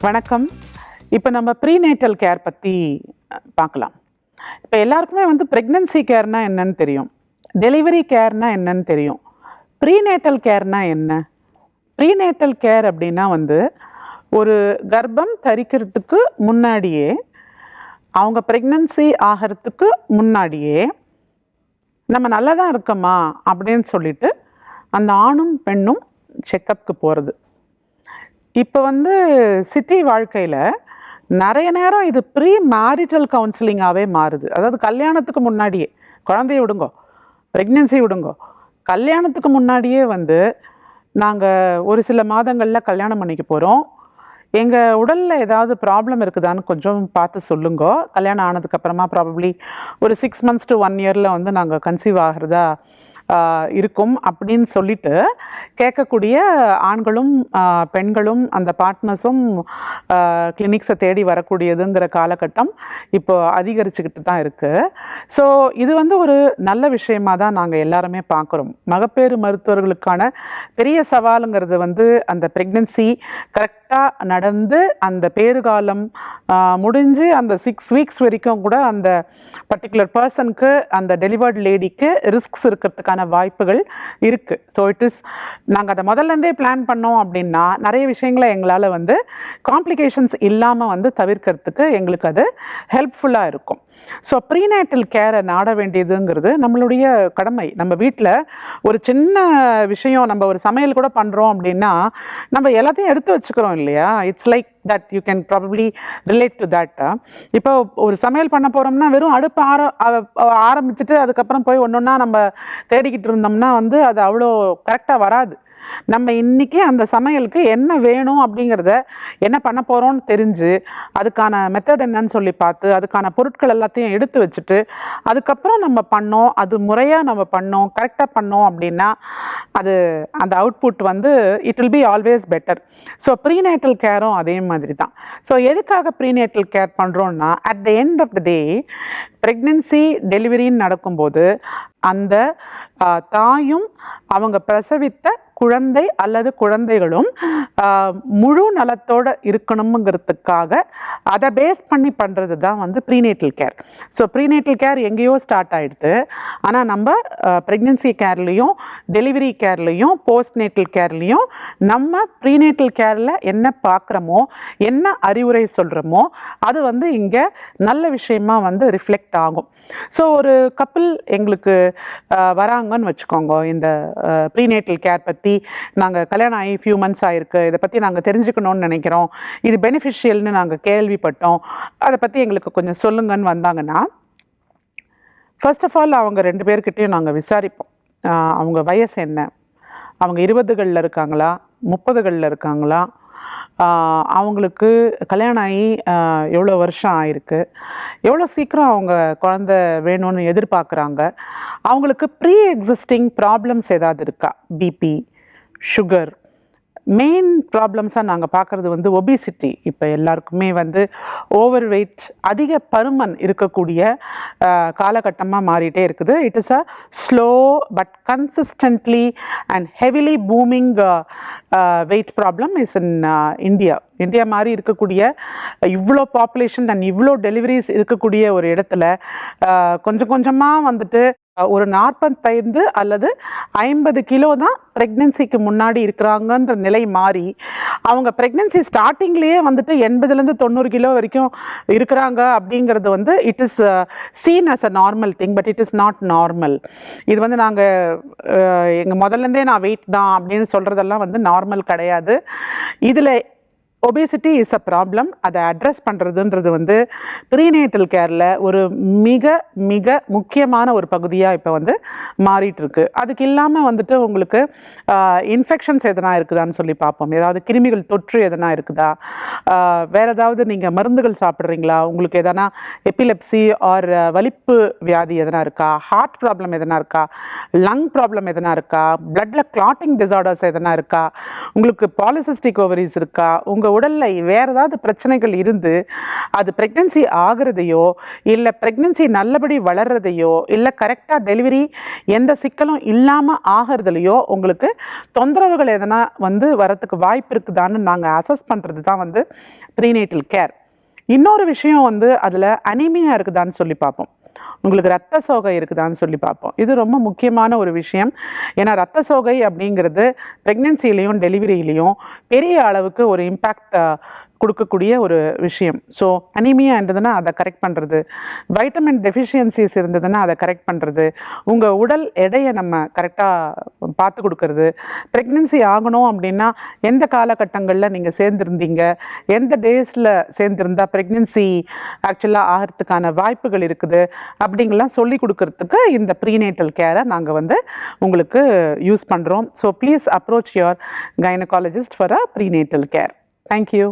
வணக்கம். இப்போ நம்ம ப்ரீநேட்டல் கேர் பற்றி பார்க்கலாம். இப்போ எல்லாருக்குமே ப்ரெக்னன்சி கேர்னா என்னன்னு தெரியும், டெலிவரி கேர்னா என்னன்னு தெரியும். ப்ரீநேட்டல் கேர்னா என்ன? ப்ரீநேட்டல் கேர் அப்படின்னா ஒரு கர்ப்பம் தரிக்கிறதுக்கு முன்னாடியே, அவங்க ப்ரெக்னன்சி ஆகிறதுக்கு முன்னாடியே நம்ம நல்லா தான் இருக்கோமா அப்படின்னு சொல்லிட்டு அந்த ஆணும் பெண்ணும் செக்கப்புக்கு போகிறது. இப்போ சிட்டி வாழ்க்கையில் நிறைய நேரம் இது ப்ரீ மேரிட்டல் கவுன்சிலிங்காகவே மாறுது. அதாவது கல்யாணத்துக்கு முன்னாடியே, குழந்தைய விடுங்கோ, ப்ரெக்னென்சி விடுங்கோ, கல்யாணத்துக்கு முன்னாடியே நாங்கள் ஒரு சில மாதங்களில் கல்யாணம் பண்ணிக்க போகிறோம், எங்கள் உடலில் ஏதாவது ப்ராப்ளம் இருக்குதான்னு கொஞ்சம் பார்த்து சொல்லுங்கோ. கல்யாணம் ஆனதுக்கப்புறமா ப்ராபப்ளி ஒரு 6 months to 1 year நாங்கள் கன்சீவ் ஆகிறதா இருக்கும் அப்படின்னு சொல்லிட்டு கேட்கக்கூடிய ஆண்களும் பெண்களும் அந்த பார்ட்னர்ஸும் கிளினிக்ஸை தேடி வரக்கூடியதுங்கிற காலகட்டம் இப்போ அதிகரிச்சுக்கிட்டு தான் இருக்குது. ஸோ இது ஒரு நல்ல விஷயமாக தான் நாங்கள் எல்லாருமே பார்க்குறோம். மகப்பேறு மருத்துவர்களுக்கான பெரிய சவாலுங்கிறது அந்த ப்ரெக்னென்சி கரெக்டாக நடந்து அந்த பேறுகாலம் முடிஞ்சு அந்த 6 weeks வரைக்கும் கூட அந்த பர்டிகுலர் பர்சனுக்கு, அந்த டெலிவர்ட் லேடிக்கு ரிஸ்க்ஸ் இருக்கிறதுக்கான வாய்ப்புகள் இருக்குது. ஸோ நாங்கள் அதை முதல்லேருந்தே பிளான் பண்ணோம் அப்படின்னா நிறைய விஷயங்களை எங்களால் காம்ப்ளிகேஷன்ஸ் இல்லாமல் தவிர்க்கிறதுக்கு எங்களுக்கு அது ஹெல்ப்ஃபுல்லாக இருக்கும். ஸோ ப்ரீநேட்டல் கேரை நாட வேண்டியதுங்கிறது நம்மளுடைய கடமை. நம்ம வீட்டில் ஒரு சின்ன விஷயம், நம்ம ஒரு சமையல் கூட பண்ணுறோம் அப்படின்னா நம்ம எல்லாத்தையும் எடுத்து வச்சுக்கிறோம் இல்லையா? It's like that you can probably relate to that. இப்போ ஒரு சமையல் பண்ண போகிறோம்னா வெறும் அடுப்பு ஆரம்பிச்சுட்டு அதுக்கப்புறம் போய் ஒன்று ஒன்றா நம்ம தேடிக்கிட்டு இருந்தோம்னா அது அவ்வளோ கரெக்டாக வராது. நம்ம இன்றைக்கி அந்த சமையலுக்கு என்ன வேணும் அப்படிங்கிறத, என்ன பண்ண போகிறோன்னு தெரிஞ்சு அதுக்கான மெத்தட் என்னன்னு சொல்லி பார்த்து அதுக்கான பொருட்கள் எல்லாத்தையும் எடுத்து வச்சுட்டு அதுக்கப்புறம் நம்ம பண்ணோம், அது முறையாக நம்ம பண்ணோம், கரெக்டாக பண்ணோம் அப்படின்னா அது அந்த output it will be always better. So prenatal கேரும் அதே மாதிரி தான். ஸோ எதுக்காக ப்ரீநேட்டல் கேர் பண்ணுறோன்னா, at the end of the day pregnancy டெலிவரின்னு நடக்கும்போது அந்த தாயும் அவங்க பிரசவித்த குழந்தை அல்லது குழந்தைகளும் முழு நலத்தோடு இருக்கணுங்கிறதுக்காக அதை பேஸ் பண்ணி பண்ணுறது தான் prenatal care. So prenatal care எங்கேயோ ஸ்டார்ட் ஆகிடுது. ஆனால் நம்ம ப்ரெக்னென்சி கேர்லேயும் டெலிவரி கேர்லேயும் போஸ்ட்நேட்டல் கேர்லேயும் நம்ம ப்ரீநேட்டல் கேரில் என்ன பார்க்குறோமோ, என்ன அறிவுரை சொல்கிறோமோ அது இங்கே நல்ல விஷயமாக ரிஃப்ளெக்ட் ஆகும். ஸோ ஒரு கப்பிள் எங்களுக்கு வராங்கன்னு வச்சுக்கோங்க, இந்த ப்ரீநேட்டல் கேர் பற்றி நாங்கள் கல்யாணம் ஆகி ஃபியூ மந்த்ஸ் ஆகிருக்கு, இதை பற்றி நாங்கள் தெரிஞ்சுக்கணுன்னு நினைக்கிறோம், இது பெனிஃபிஷியல்னு நாங்கள் கேள்விப்பட்டோம், அதை பற்றி எங்களுக்கு கொஞ்சம் சொல்லுங்கன்னு வந்தாங்கன்னா, ஃபர்ஸ்ட் ஆஃப் ஆல் அவங்க 2 பேர்கிட்டையும் நாங்கள் விசாரிப்போம். அவங்க வயசு என்ன, அவங்க 20களில் இருக்காங்களா, 30களில் இருக்காங்களா, அவங்களுக்கு கல்யாணம் ஆகி எவ்வளோ வருஷம் ஆயிருக்கு, எவ்வளோ சீக்கிரம் அவங்க குழந்த வேணும்னு எதிர்பார்க்குறாங்க, அவங்களுக்கு ப்ரீ எக்ஸிஸ்டிங் ப்ராப்ளம்ஸ் ஏதாவது இருக்கா, பிபி, சுகர். மெயின் ப்ராப்ளம்ஸாக நாங்கள் பார்க்குறது ஒபிசிட்டி. இப்போ எல்லாருக்குமே ஓவர் வெயிட், அதிக பருமன் இருக்கக்கூடிய காலகட்டமாக மாறிட்டே இருக்குது. It is a slow but consistently and heavily booming weight problem is in India மாதிரி இருக்கக்கூடிய இவ்வளோ பாப்புலேஷன் அண்ட் இவ்வளோ டெலிவரிஸ் இருக்கக்கூடிய ஒரு இடத்துல கொஞ்சம் கொஞ்சமாக ஒரு 45 அல்லது 50 கிலோ தான் ப்ரெக்னென்சிக்கு முன்னாடி இருக்கிறாங்கன்ற நிலை மாறி அவங்க ப்ரெக்னென்சி ஸ்டார்டிங்லேயே 80லேருந்து 90 கிலோ வரைக்கும் இருக்கிறாங்க அப்படிங்கிறது it is seen as a normal thing, but it is not normal. இது நாங்கள் எங்கள் முதல்லேருந்தே நான் வெயிட் தான் அப்படின்னு சொல்கிறதெல்லாம் நார்மல் கிடையாது. இதில் ஒபேசிட்டி இஸ் அ ப்ராப்ளம். அதை அட்ரஸ் பண்ணுறதுன்றது ப்ரீநேட்டல் கேரில் ஒரு மிக மிக முக்கியமான ஒரு பகுதியாக இப்போ மாறிட்டுருக்கு. அதுக்கு இல்லாமல் உங்களுக்கு இன்ஃபெக்ஷன்ஸ் எதனா இருக்குதான்னு சொல்லி பார்ப்போம். ஏதாவது கிருமிகள் தொற்று எதனா இருக்குதா, வேறு ஏதாவது நீங்கள் மருந்துகள் சாப்பிட்றீங்களா, உங்களுக்கு எதனா எபிலெப்சி ஆர் வலிப்பு வியாதி எதனா இருக்கா, ஹார்ட் ப்ராப்ளம் எதனா இருக்கா, லங் ப்ராப்ளம் எதனா இருக்கா, பிளட்டில் கிளாட்டிங் டிசார்டர்ஸ் எதனா இருக்கா, உங்களுக்கு பாலிசிஸ்டிக் ஓவரிஸ் இருக்கா, உங்கள் உங்கள் உடலில் வேறு ஏதாவது பிரச்சனைகள் இருந்து அது ப்ரெக்னென்சி ஆகிறதையோ இல்லை ப்ரெக்னென்சி நல்லபடி வளர்கிறதையோ இல்லை கரெக்டாக டெலிவரி எந்த சிக்கலும் இல்லாமல் ஆகிறதுலையோ உங்களுக்கு தொந்தரவுகள் எதனா வரத்துக்கு வாய்ப்பு இருக்குதான்னு நாங்கள் அசஸ் பண்ணுறது தான் ப்ரீநேட்டல் கேர். இன்னொரு விஷயம் அதில் அனீமியா இருக்குதான்னு சொல்லி பார்ப்போம். உங்களுக்கு ரத்த சோகை இருக்குதான்னு சொல்லி பார்ப்போம். இது ரொம்ப முக்கியமான ஒரு விஷயம். ஏன்னா ரத்த சோகை அப்படிங்கிறது ப்ரெக்னென்சிலையும் டெலிவரியிலையும் பெரிய அளவுக்கு ஒரு இம்பேக்ட் கொடுக்கக்கூடிய ஒரு விஷயம். ஸோ அனீமியா இருந்ததுன்னா அதை கரெக்ட் பண்ணுறது, வைட்டமின் டெஃபிஷியன்சிஸ் இருந்ததுன்னா அதை கரெக்ட் பண்ணுறது, உங்கள் உடல் எடையை நம்ம கரெக்டாக பார்த்து கொடுக்கறது, ப்ரெக்னென்சி ஆகணும் அப்படின்னா எந்த காலகட்டங்களில் நீங்கள் சேர்ந்துருந்தீங்க, எந்த டேஸில் சேர்ந்துருந்தால் ப்ரெக்னென்சி ஆக்சுவலாக ஆகிறதுக்கான வாய்ப்புகள் இருக்குது அப்படிங்கலாம் சொல்லி கொடுக்கறதுக்கு இந்த ப்ரீநேட்டல் கேரை நாங்கள் உங்களுக்கு யூஸ் பண்ணுறோம். So please approach your gynaecologist for a prenatal care. Thank you.